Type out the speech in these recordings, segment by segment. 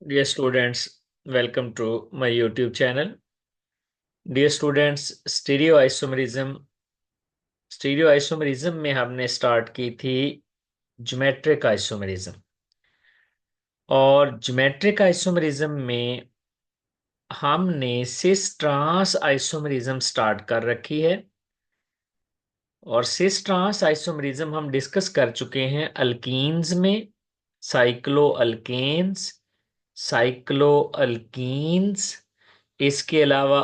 Dear students, welcome to my YouTube channel. Dear students, stereo isomerism में हमने start की थी ज्योमेट्रिक आइसोमेरिज्म। और ज्योमेट्रिक आइसोमेरिज्म में हमने सिस ट्रांस आइसोमेरिज्म स्टार्ट कर रखी है। और सिस ट्रांस आइसोमेरिज्म हम डिस्कस कर चुके हैं अल्कीन्स में, साइक्लो अल्केन्स, साइक्लो अल्कीन्स, इसके अलावा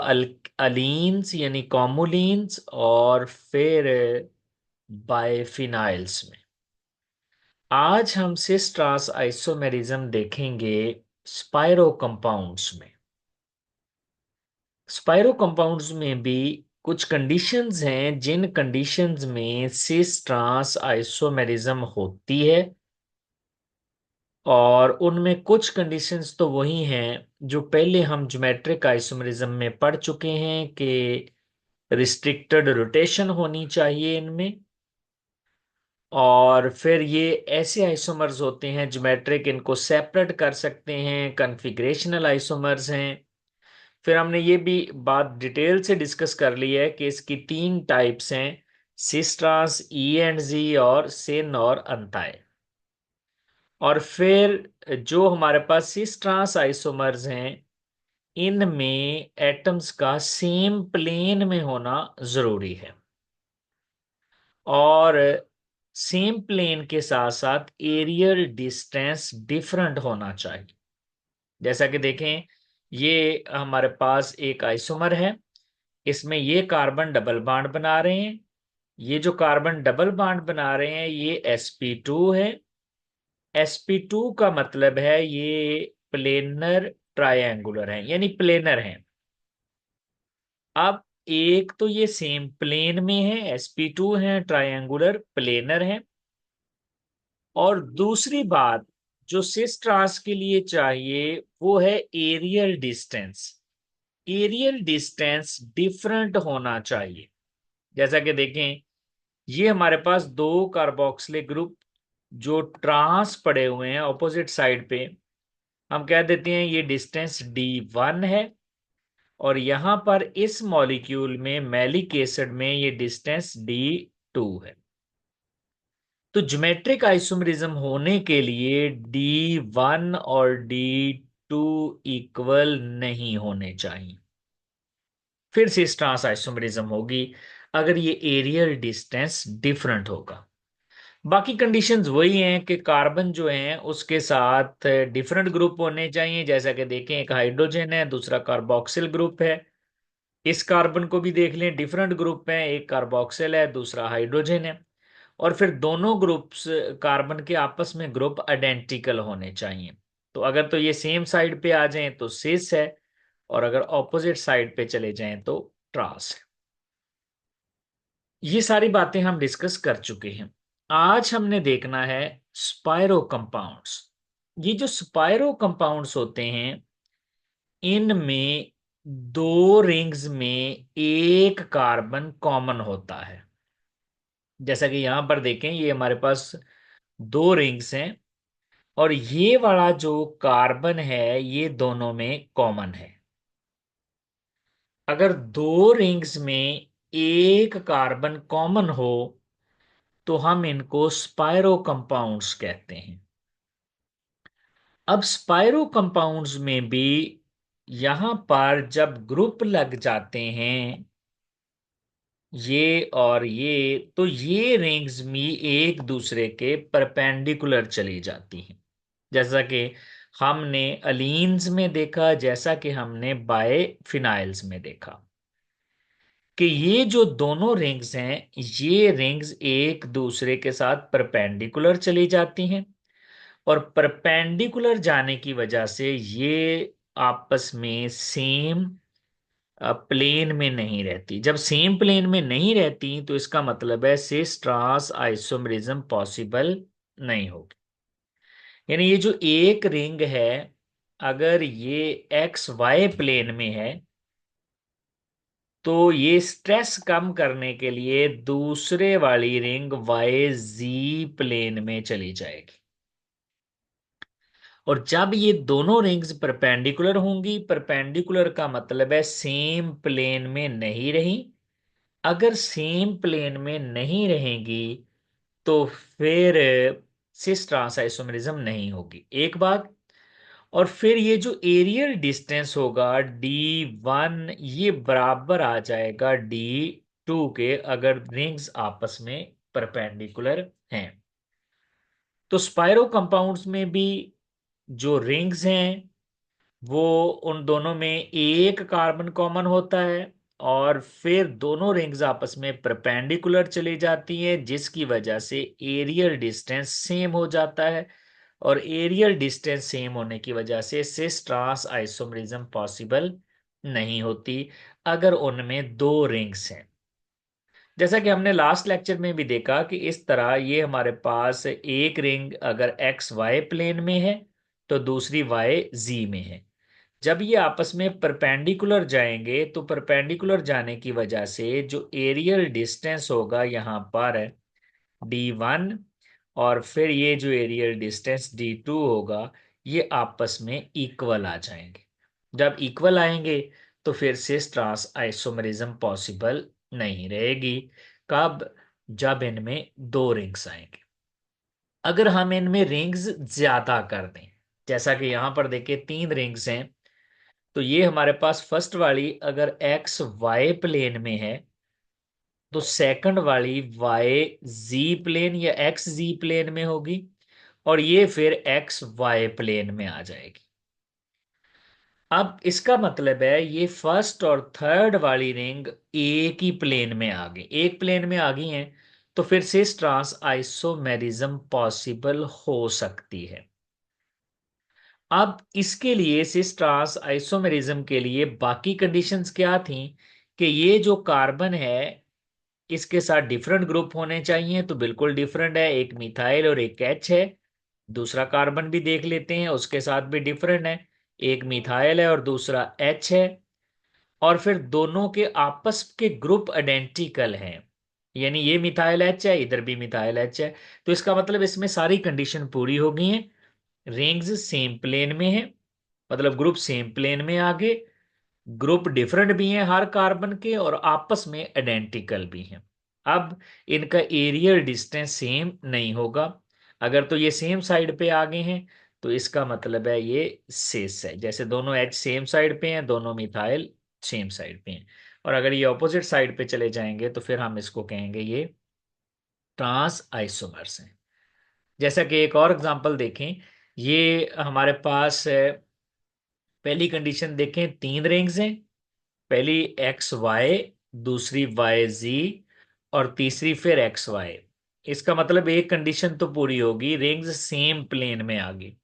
अलीन्स यानी कॉमुलीन्स, और फिर बाइफिनाइल्स में। आज हम सिस ट्रांस आइसोमेरिज्म देखेंगे स्पाइरो कंपाउंड्स में। स्पाइरो कंपाउंड्स में भी कुछ कंडीशंस हैं जिन कंडीशंस में सिस ट्रांस आइसोमेरिज्म होती है, और उनमें कुछ कंडीशंस तो वही हैं जो पहले हम ज्योमेट्रिक आइसोमेरिज्म में पढ़ चुके हैं कि रिस्ट्रिक्टेड रोटेशन होनी चाहिए इनमें। और फिर ये ऐसे आइसोमर्स होते हैं ज्योमेट्रिक, इनको सेपरेट कर सकते हैं, कॉन्फ़िगरेशनल आइसोमर्स हैं। फिर हमने ये भी बात डिटेल से डिस्कस कर ली है कि इसकी तीन टाइप्स हैं, सिस ट्रांस, ई एंड जी, और सिन और अंताय। और फिर जो हमारे पास सिस ट्रांस आइसोमर्स हैं, इनमें एटम्स का सेम प्लेन में होना जरूरी है, और सेम प्लेन के साथ साथ एरियल डिस्टेंस डिफरेंट होना चाहिए। जैसा कि देखें, ये हमारे पास एक आइसोमर है, इसमें ये कार्बन डबल बॉन्ड बना रहे हैं। ये जो कार्बन डबल बॉन्ड बना रहे हैं ये sp2 है। sp2 का मतलब है ये प्लेनर ट्रायंगुलर है, यानी प्लेनर है। अब एक तो ये सेम प्लेन में है, sp2 है, ट्रायंगुलर प्लेनर है। और दूसरी बात जो सिस ट्रांस के लिए चाहिए वो है aerial distance. Aerial distance different होना चाहिए। जैसा कि देखें, ये हमारे पास दो कार्बोक्सिलिक ग्रुप जो ट्रांस पड़े हुए हैं ऑपोजिट साइड पे, हम कह देते हैं ये डिस्टेंस D1 है। और यहां पर इस मॉलिक्यूल में मैलिक एसिड में ये डिस्टेंस D2 है। तो ज्योमेट्रिक आइसोमेरिज्म होने के लिए D1 और D2 इक्वल नहीं होने चाहिए, फिर से इस ट्रांस आइसोमेरिज्म होगी अगर ये एरियल डिस्टेंस डिफरेंट होगा। बाकी कंडीशंस वही हैं कि कार्बन जो है उसके साथ डिफरेंट ग्रुप होने चाहिए। जैसा कि देखें, एक हाइड्रोजन है, दूसरा कार्बोक्सिल ग्रुप है। इस कार्बन को भी देख लें, डिफरेंट ग्रुप है, एक कार्बोक्सिल है, दूसरा हाइड्रोजन है। और फिर दोनों ग्रुप्स कार्बन के आपस में ग्रुप आइडेंटिकल होने चाहिए। तो अगर तो ये सेम साइड पे आ जाएं तो सिस है, और अगर ऑपोजिट साइड पे चले जाएं तो ट्रांस है। ये सारी बातें हम डिस्कस कर चुके हैं। आज हमने देखना है स्पाइरो कंपाउंड्स। ये जो स्पाइरो कंपाउंड्स होते हैं, इनमें दो रिंग्स में एक कार्बन कॉमन होता है। जैसा कि यहां पर देखें, ये हमारे पास दो रिंग्स हैं, और ये वाला जो कार्बन है ये दोनों में कॉमन है। अगर दो रिंग्स में एक कार्बन कॉमन हो तो हम इनको स्पाइरो कंपाउंड्स कहते हैं। अब स्पाइरो कंपाउंड्स में भी यहां पर जब ग्रुप लग जाते हैं ये और ये, तो ये रिंग्स भी एक दूसरे के परपेंडिकुलर चली जाती हैं। जैसा कि हमने अलीन्स में देखा, जैसा कि हमने बायफिनाइल्स में देखा कि ये जो दोनों रिंग्स हैं ये रिंग्स एक दूसरे के साथ परपेंडिकुलर चली जाती हैं, और परपेंडिकुलर जाने की वजह से ये आपस में सेम प्लेन में नहीं रहती। जब सेम प्लेन में नहीं रहती तो इसका मतलब है सिस ट्रांस आइसोमेरिज्म पॉसिबल नहीं होगी। यानी ये जो एक रिंग है, अगर ये एक्स वाई प्लेन में है तो ये स्ट्रेस कम करने के लिए दूसरे वाली रिंग वाई जी प्लेन में चली जाएगी। और जब ये दोनों रिंग्स परपेंडिकुलर होंगी, परपेंडिकुलर का मतलब है सेम प्लेन में नहीं रही, अगर सेम प्लेन में नहीं रहेंगी तो फिर सिस ट्रांस आइसोमेरिज्म नहीं होगी, एक बात। और फिर ये जो एरियल डिस्टेंस होगा D1, ये बराबर आ जाएगा D2 के, अगर रिंग्स आपस में परपेंडिकुलर हैं। तो स्पाइरो कंपाउंड्स में भी जो रिंग्स हैं वो उन दोनों में एक कार्बन कॉमन होता है, और फिर दोनों रिंग्स आपस में परपेंडिकुलर चली जाती हैं, जिसकी वजह से एरियल डिस्टेंस सेम हो जाता है। और एरियल डिस्टेंस सेम होने की वजह से सिस ट्रांस आइसोमरिज्म पॉसिबल नहीं होती अगर उनमें दो रिंग्स हैं। जैसा कि हमने लास्ट लेक्चर में भी देखा कि इस तरह ये हमारे पास एक रिंग अगर एक्स वाई प्लेन में है तो दूसरी वाई जी में है। जब ये आपस में परपेंडिकुलर जाएंगे तो परपेंडिकुलर जाने की वजह से जो एरियल डिस्टेंस होगा यहाँ पर D1, और फिर ये जो एरियल डिस्टेंस D2 होगा, ये आपस में इक्वल आ जाएंगे। जब इक्वल आएंगे तो फिर सिस ट्रांस आइसोमरिज्म पॉसिबल नहीं रहेगी। कब? जब इनमें दो रिंग्स आएंगे। अगर हम इनमें रिंग्स ज्यादा कर दें, जैसा कि यहां पर देखिए 3 रिंग्स हैं, तो ये हमारे पास फर्स्ट वाली अगर एक्स वाई प्लेन में है तो सेकंड वाली वाई जी प्लेन या एक्स जी प्लेन में होगी, और ये फिर एक्स वाई प्लेन में आ जाएगी। अब इसका मतलब है ये फर्स्ट और थर्ड वाली रिंग एक ही प्लेन में आ गई, एक प्लेन में आ गई हैं, तो फिर सिस ट्रांस आइसोमेरिज्म पॉसिबल हो सकती है। अब इसके लिए सिस ट्रांस आइसोमेरिज्म के लिए बाकी कंडीशंस क्या थी कि ये जो कार्बन है इसके साथ डिफरेंट ग्रुप होने चाहिए, तो बिल्कुल डिफरेंट है, एक मिथाइल और एक एच है। दूसरा कार्बन भी देख लेते हैं, उसके साथ भी डिफरेंट है, एक मिथाइल है और दूसरा एच है। और फिर दोनों के आपस के ग्रुप आइडेंटिकल हैं, यानी ये मिथाइल एच है, इधर भी मिथाइल एच है। तो इसका मतलब इसमें सारी कंडीशन पूरी हो गई हैं। रिंग्स सेम प्लेन में है, मतलब ग्रुप सेम प्लेन में आ गए, ग्रुप डिफरेंट भी हैं हर कार्बन के, और आपस में आइडेंटिकल भी हैं। अब इनका एरियल डिस्टेंस सेम नहीं होगा। अगर तो ये सेम साइड पे आ गए हैं तो इसका मतलब है ये सिस है, जैसे दोनों एच सेम साइड पे हैं, दोनों मिथाइल सेम साइड पे हैं। और अगर ये ऑपोजिट साइड पे चले जाएंगे तो फिर हम इसको कहेंगे ये ट्रांस आइसोमर्स हैं। जैसा कि एक और एग्जांपल देखें, ये हमारे पास पहली कंडीशन देखें, 3 रिंग्स हैं, पहली एक्स वाई, दूसरी वाई जी, और तीसरी फिर एक्स वाई। इसका मतलब एक कंडीशन तो पूरी होगी, रिंग्स सेम प्लेन में आ गई।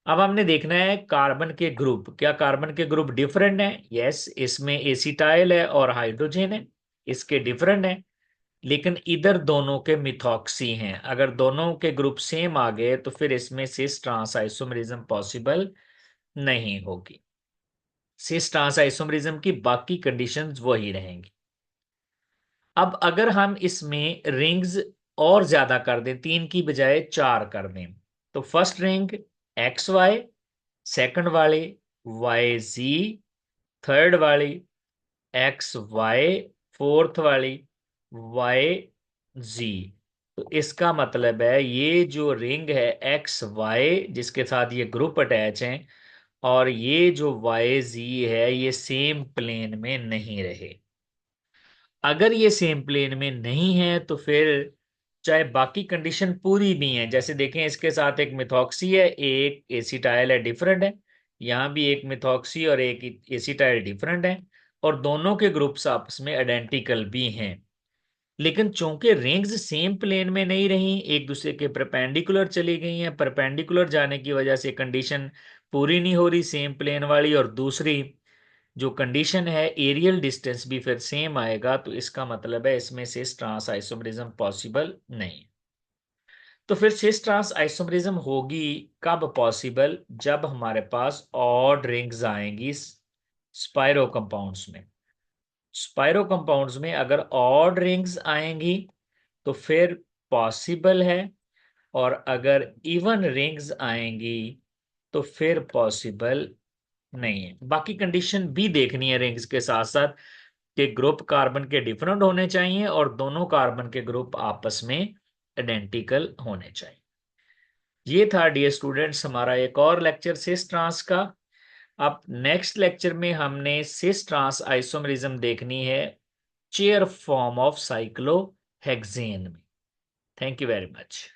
अब हमने देखना है कार्बन के ग्रुप, क्या कार्बन के ग्रुप डिफरेंट हैं? यस, इसमें एसिटाइल है और हाइड्रोजन है, इसके डिफरेंट है। लेकिन इधर दोनों के मिथॉक्सी हैं, अगर दोनों के ग्रुप सेम आ गए तो फिर इसमें सिस ट्रांस आइसोमेरिज्म पॉसिबल नहीं होगी। सिस ट्रांस आइसोमेरिज्म की बाकी कंडीशंस वही रहेंगी। अब अगर हम इसमें रिंग्स और ज्यादा कर दें, 3 की बजाय 4 कर दें, तो first ring X Y, second वाली वाई जी, थर्ड वाली एक्स वाई, फोर्थ वाली वाई जी। तो इसका मतलब है ये जो रिंग है एक्स वाई जिसके साथ ये ग्रुप अटैच हैं, और ये जो वाई जी है ये सेम प्लेन में नहीं रहे। अगर ये सेम प्लेन में नहीं है तो फिर चाहे बाकी कंडीशन पूरी भी है, जैसे देखें इसके साथ एक मिथॉक्सी है, एक एसिटाइल है, डिफरेंट है, यहाँ भी एक मिथॉक्सी और एक एसिटाइल डिफरेंट है, और दोनों के ग्रुप्स आपस में आइडेंटिकल भी हैं। लेकिन चूंकि रिंग्स सेम प्लेन में नहीं रही, एक दूसरे के परपेंडिकुलर चली गई हैं, परपेंडिकुलर जाने की वजह से कंडीशन पूरी नहीं हो रही सेम प्लेन वाली, और दूसरी जो कंडीशन है एरियल डिस्टेंस भी फिर सेम आएगा, तो इसका मतलब है इसमें सिस ट्रांस आइसोमेरिज्म पॉसिबल नहीं। तो फिर सिस ट्रांस आइसोमेरिज्म होगी कब पॉसिबल? जब हमारे पास ऑड रिंग्स आएंगी स्पाइरो कंपाउंड्स में। स्पाइरो कंपाउंड्स में अगर ऑड रिंग्स आएंगी तो फिर पॉसिबल है, और अगर इवन रिंग्स आएंगी तो फिर पॉसिबल नहीं है। बाकी कंडीशन भी देखनी है रिंग्स के साथ साथ कि ग्रुप कार्बन के डिफरेंट होने चाहिए और दोनों कार्बन के ग्रुप आपस में आइडेंटिकल होने चाहिए। ये था डियर स्टूडेंट्स हमारा एक और लेक्चर सिस ट्रांस का। अब नेक्स्ट लेक्चर में हमने सिस ट्रांस आइसोमरिज्म देखनी है चेयर फॉर्म ऑफ साइक्लोहेक्सेन में। Thank you very much.